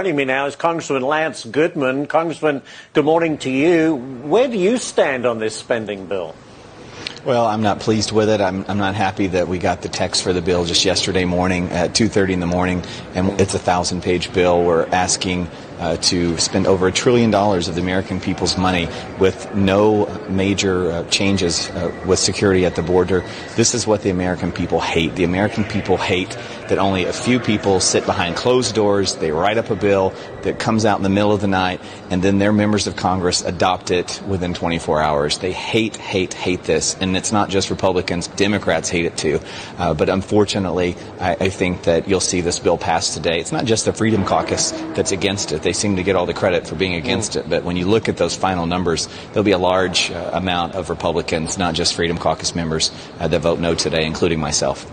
Joining me now is Congressman Lance Gooden. Congressman, good morning to you. Where do you stand on this spending bill? Well, I'm not pleased with it. I'm not happy that we got the text for the bill just yesterday morning at 2:30 in the morning, and it's a 1,000-page bill. We're asking to spend over $1 trillion of the American people's money with no major changes with security at the border. This is what the American people hate. The American people hate that only a few people sit behind closed doors. They write up a bill that comes out in the middle of the night, and then their members of Congress adopt it within 24 hours. They hate this, and it's not just Republicans. Democrats hate it too. But unfortunately, I think that you'll see this bill pass today. It's not just the Freedom Caucus that's against it. They seem to get all the credit for being against it. But when you look at those final numbers, there'll be a large amount of Republicans, not just Freedom Caucus members, that vote no today, including myself.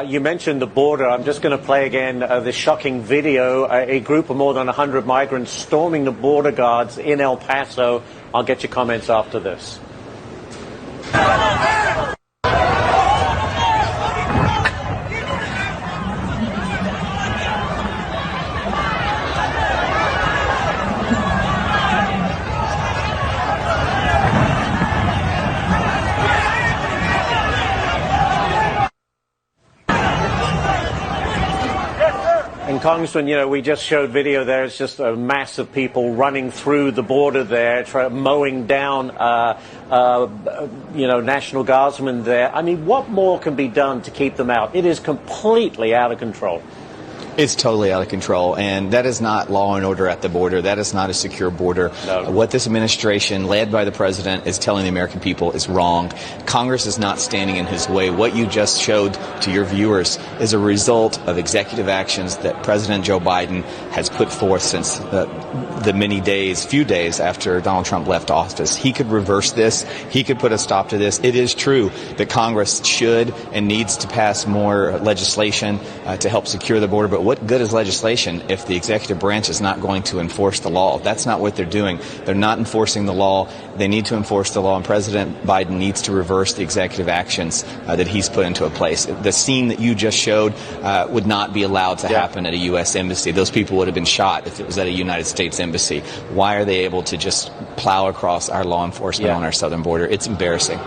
You mentioned the border. I'm just going to play again this shocking video. A group of more than 100 migrants storming the border guards in El Paso. I'll get your comments after this. And Congressman, you know, we just showed video there. It's just a mass of people running through the border there, mowing down, National Guardsmen there. I mean, what more can be done to keep them out? It is completely out of control. It's totally out of control, and that is not law and order at the border. That is not a secure border. No. What this administration, led by the president, is telling the American people is wrong. Congress is not standing in his way. What you just showed to your viewers is a result of executive actions that President Joe Biden has put forth since the few days after Donald Trump left office. He could reverse this. He could put a stop to this. It is true that Congress should and needs to pass more legislation to help secure the border, but what good is legislation if the executive branch is not going to enforce the law? That's not what they're doing. They're not enforcing the law. They need to enforce the law, and President Biden needs to reverse the executive actions that he's put into place. The scene that you just showed would not be allowed to happen at a U.S. embassy. Those people would have been shot if it was at a United States embassy. Why are they able to just plow across our law enforcement on our southern border? It's embarrassing.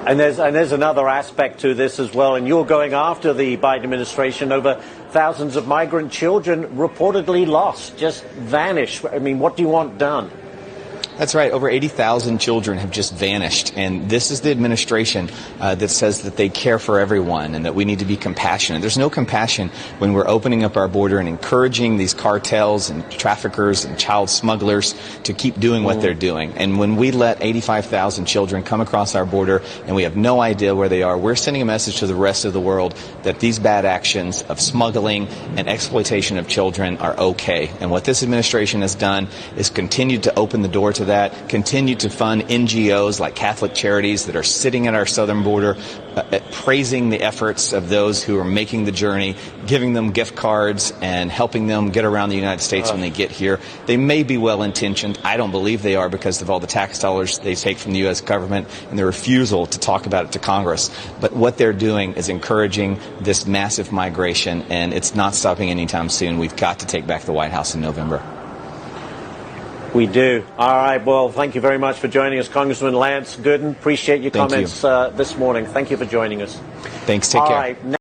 And there's another aspect to this as well, and you're going after the Biden administration over thousands of migrant children reportedly lost, just vanished. I mean, what do you want done? That's right. Over 80,000 children have just vanished. And this is the administration that says that they care for everyone and that we need to be compassionate. There's no compassion when we're opening up our border and encouraging these cartels and traffickers and child smugglers to keep doing what they're doing. And when we let 85,000 children come across our border and we have no idea where they are, we're sending a message to the rest of the world that these bad actions of smuggling and exploitation of children are okay. And what this administration has done is continued to open the door to that, continue to fund NGOs like Catholic Charities that are sitting at our southern border, praising the efforts of those who are making the journey, giving them gift cards and helping them get around the United States when they get here. They may be well-intentioned. I don't believe they are because of all the tax dollars they take from the U.S. government and their refusal to talk about it to Congress. But what they're doing is encouraging this massive migration, and it's not stopping anytime soon. We've got to take back the White House in November. We do. All right. Well, thank you very much for joining us, Congressman Lance Gooden. Appreciate your comments this morning. Thank you for joining us. Thanks. Take care. All right.